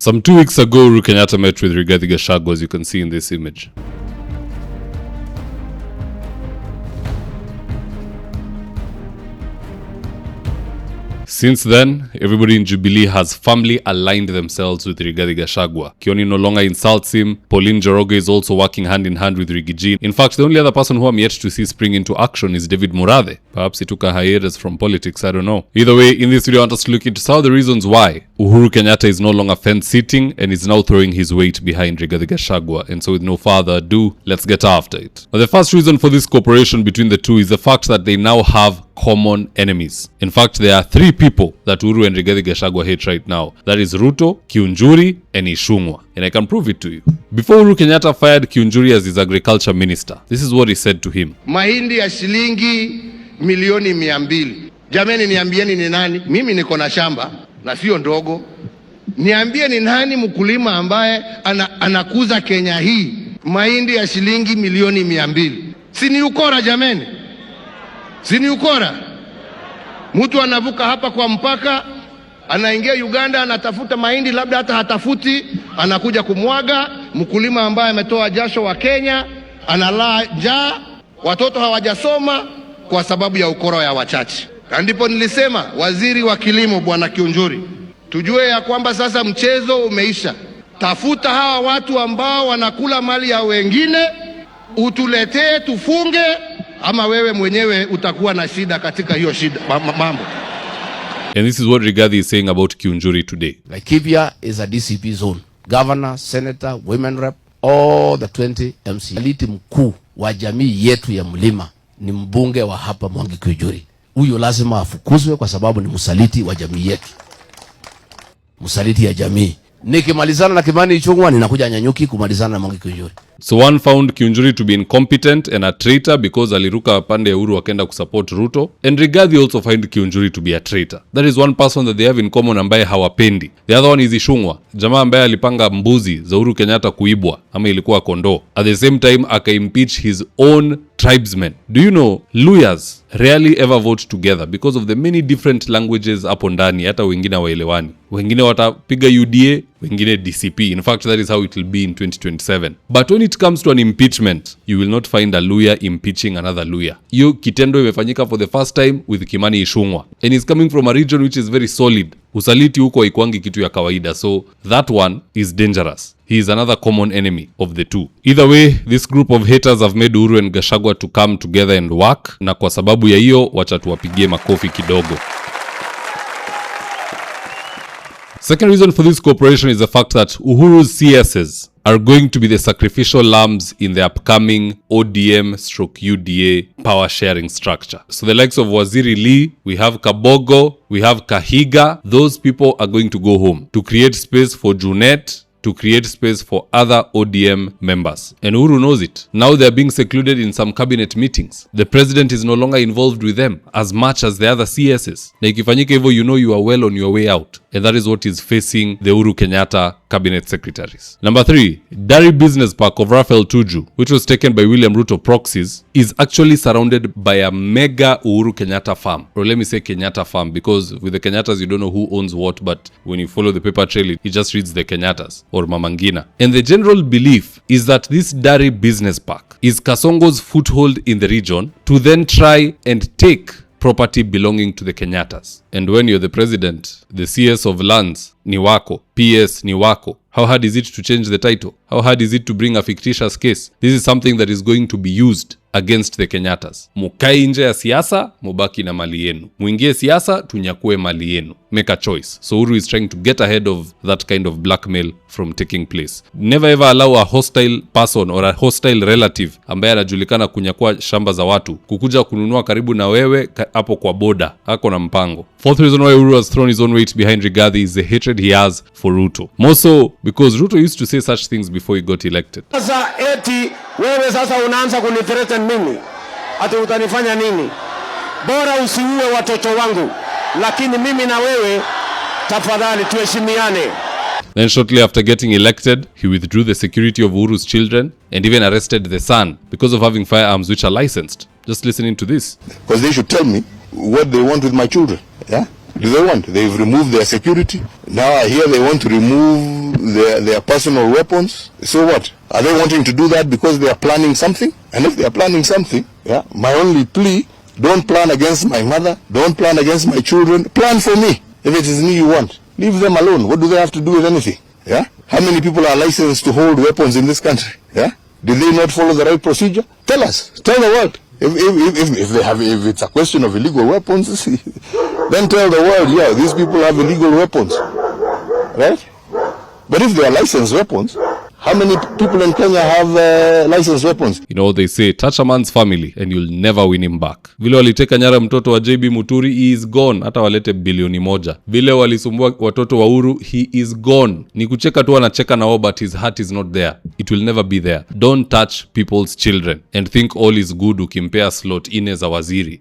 Some 2 weeks ago, Uhuru Kenyatta met with Rigathi Gachagua, as you can see in this image. Since then, everybody in Jubilee has firmly aligned themselves with Rigathi Gachagua. Kioni no longer insults him. Pauline Njoroge is also working hand in hand with Rigiji. In fact, the only other person who I'm yet to see spring into action is David Murathe. Perhaps he took a hiatus from politics, I don't know. Either way, in this video I want us to look into some of the reasons why Uhuru Kenyatta is no longer fence-sitting and is now throwing his weight behind Rigathi Gachagua. And so with no further ado, let's get after it. Now, the first reason for this cooperation between the two is the fact that they now have common enemies. In fact, there are 3 people that Uhuru and Rigathi Gachagua hate right now. That is Ruto, Kiunjuri, and Ichungwa. And I can prove it to you. Before Uhuru Kenyatta fired Kiunjuri as his agriculture minister, this is what he said to him. Mahindi ya shilingi milioni 200. Jameni, niambieni ni nani? Mimi niko na shamba na sio ndogo. Niambie ni nani mkulima ambaye anakuza Kenya hii mahindi ya shilingi milioni 200? Si ni ukora jameni? Sini ukora. Mtu anavuka hapa kwa mpaka, anaingia Uganda, anatafuta mahindi, labda hata hatafuti, anakuja kumwaga. Mkulima ambaye ametoa jasho wa Kenya analaa njaa, watoto hawajasoma kwa sababu ya ukora ya wachache. Ndipo nilisema waziri wa kilimo Bwana Kiunjuri, tujue ya kwamba sasa mchezo umeisha. Tafuta hawa watu ambao wanakula mali ya wengine, utuletee tufunge, ama wewe mwenyewe utakuwa na shida katika hiyo shida mambo. And this is what Rigathi is saying about Kiunjuri today. Laikipia is a DCP zone. Governor, senator, women rep, all the 20 MC. Msaliti mkuu wa jamii yetu ya mlima ni mbunge wa hapa Mwangi Kiunjuri. Huyo lazima afukuzwe kwa sababu ni msaliti wa jamii yetu. Msaliti ya jamii. Nikimalizana na Kimani Ichungwa ninakuja Nyanyuki kumalizana na Mwangi Kiunjuri. So one found Kiunjuri to be incompetent and a traitor because aliruka pande ya Uhuru akaenda kusupport Ruto. And Rigathi also find Kiunjuri to be a traitor. That is one person that they have in common ambaye hawapendi. The other one is Ichungwa, jamaa ambaye alipanga mbuzi za Uhuru Kenyatta kuibwa ama ilikuwa kondoo. At the same time aka-impeach his own tribesmen. Do you know, Luyas rarely ever vote together because of the many different languages hapo ndani, hata wengine waelewani. Wengine watapiga UDA, wengine DCP. In fact, that is how it will be in 2027. But when it comes to an impeachment, you will not find a Luya impeaching another Luya. Hiyo kitendo imefanyika for the first time with Kimani Ichungwa. And he's coming from a region which is very solid. Usaliti huko haikuangi kitu ya kawaida. So that one is dangerous. He is another common enemy of the two. Either way, this group of haters have made Uhuru and Gachagua to come together and work. Na kwa sababu ya hiyo, wacha tuwapigie makofi kidogo. Second reason for this cooperation is the fact that Uhuru's CSs are going to be the sacrificial lambs in the upcoming ODM/UDA power sharing structure. So the likes of Waziri Lee, we have Kabogo, we have Kahiga, those people are going to go home to create space for Junet, to create space for other ODM members. And Uhuru knows it. Now they are being secluded in some cabinet meetings. The president is no longer involved with them as much as the other CSs. Na ikifanyika hivyo, you know you are well on your way out. And that is what is facing the Uhuru Kenyatta cabinet secretaries. Number 3, Dari Business Park of Raphael Tuju, which was taken by William Ruto proxies, is actually surrounded by a mega Uhuru Kenyatta farm. Or let me say Kenyatta farm, because with the Kenyattas you don't know who owns what, but when you follow the paper trail, it just reads the Kenyattas or Mamangina. And the general belief is that this Dari Business Park is Kasongo's foothold in the region to then try and take property belonging to the Kenyattas. And when you're the president, the CS of lands ni wako, PS ni wako. How hard is it to change the title? How hard is it to bring a fictitious case? This is something that is going to be used against the Kenyattas. Mukai nje ya siasa, mubaki na mali yenu. Muingie siasa, tunyakue mali yenu. Make a choice. So Uhuru is trying to get ahead of that kind of blackmail from taking place. Never ever allow a hostile person or a hostile relative ambaye anajulikana kunyakua shamba za watu kukuja kununua karibu na wewe hapo kwa boda. Hako na mpango. Fourth reason why Uhuru has thrown his own weight behind Rigathi is the hatred he has for Ruto. More so because Ruto used to say such things before he got elected. Sasa eti wewe sasa unaanza kunithreaten mimi. Ati utanifanya nini? Bora usiue watoto wangu. Lakini mimi na wewe tafadhali tuheshimiane. Then shortly after getting elected, he withdrew the security of Uhuru's children and even arrested the son because of having firearms which are licensed. Just listening to this. Because they should tell me what they want with my children. Yeah? do they want? They've removed their security. Now I hear they want to remove their personal weapons. So what? Are they wanting to do that because they are planning something? And if they are planning something, yeah, my only plea, don't plan against my mother, don't plan against my children, plan for me. If it is me you want, leave them alone. What do they have to do with anything? Yeah? How many people are licensed to hold weapons in this country? Yeah? Did they not follow the right procedure? Tell us. Tell the world. If it's a question of illegal weapons, then tell the world, yeah, these people have illegal weapons. Right? But if they are licensed weapons, how many people in Kenya have licensed weapons? You know, they say, touch a man's family and you'll never win him back. Vile waliteka nyara mtoto wa JB Muturi, he is gone. Hata walete bilioni moja. Vile walisumbua watoto wa Uhuru, he is gone. Ni kucheka tu anacheka na wao, but his heart is not there. It will never be there. Don't touch people's children and think all is good ukimpea slot ine za waziri.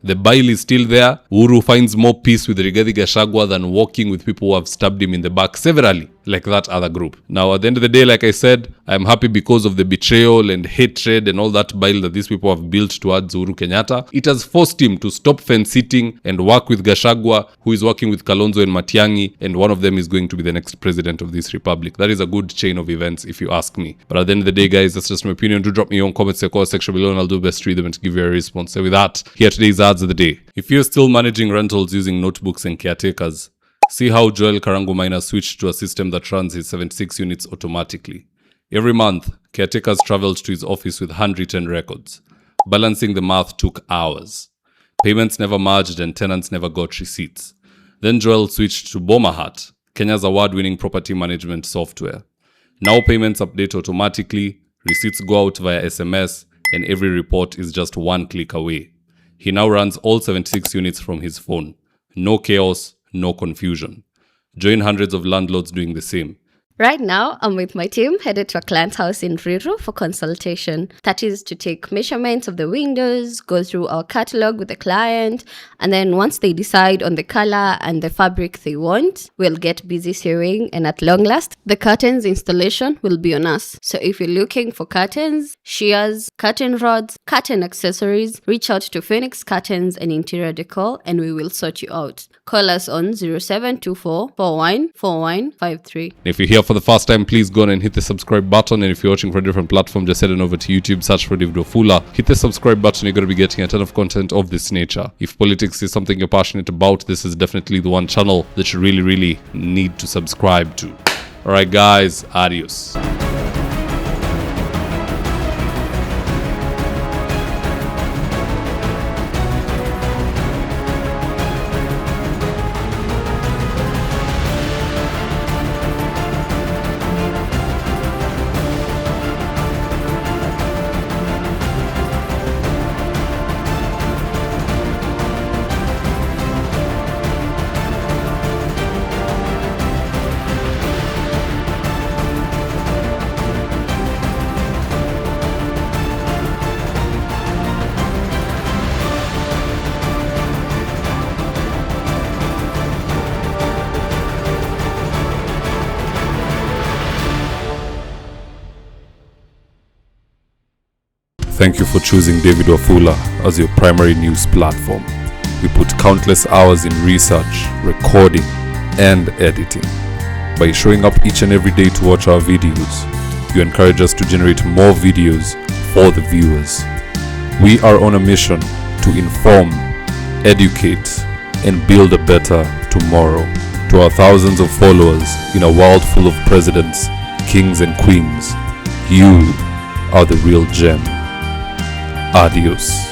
The bile is still there. Uhuru finds more peace with Rigathi Gachagua than walking with people who have stabbed him in the back severally, like that other group. Now, at the end of the day, like I said, I'm happy because of the betrayal and hatred and all that bile that these people have built towards Uhuru Kenyatta. It has forced him to stop fence-sitting and work with Gachagua, who is working with Kalonzo and Matiang'i, and one of them is going to be the next president of this republic. That is a good chain of events, if you ask me. But at the end of the day, guys, that's just my opinion. Do drop me your own comments in the section below, and I'll do best to read them and to give you a response. So with that, here today's ads of the day. If you're still managing rentals using notebooks and caretakers, see how Joel Karangu Maina switched to a system that runs his 76 units automatically. Every month, caretakers traveled to his office with handwritten records. Balancing the math took hours. Payments never merged and tenants never got receipts. Then Joel switched to Bomahat, Kenya's award-winning property management software. Now payments update automatically, receipts go out via SMS, and every report is just one click away. He now runs all 76 units from his phone. No chaos, no confusion. Join hundreds of landlords doing the same. Right now, I'm with my team headed to a client's house in Ruto for consultation. That is to take measurements of the windows, go through our catalog with the client, and then once they decide on the color and the fabric they want, we'll get busy sewing, and at long last, the curtains installation will be on us. So if you're looking for curtains, shears, curtain rods, curtain accessories, reach out to Phoenix Curtains and Interior Decor and we will sort you out. Call us on 0724 414153. If you're here for the first time, please go on and hit the subscribe button. And if you're watching from a different platform, just head on over to YouTube, search for mzitowafula. Hit the subscribe button. You're going to be getting a ton of content of this nature. If politics is something you're passionate about, this is definitely the one channel that you really need to subscribe to. Alright guys, adios. Thank you for choosing David Wafula as your primary news platform. We put countless hours in research, recording, and editing. By showing up each and every day to watch our videos, you encourage us to generate more videos for the viewers. We are on a mission to inform, educate, and build a better tomorrow. To our thousands of followers in a world full of presidents, kings, and queens, you are the real gem. Adios.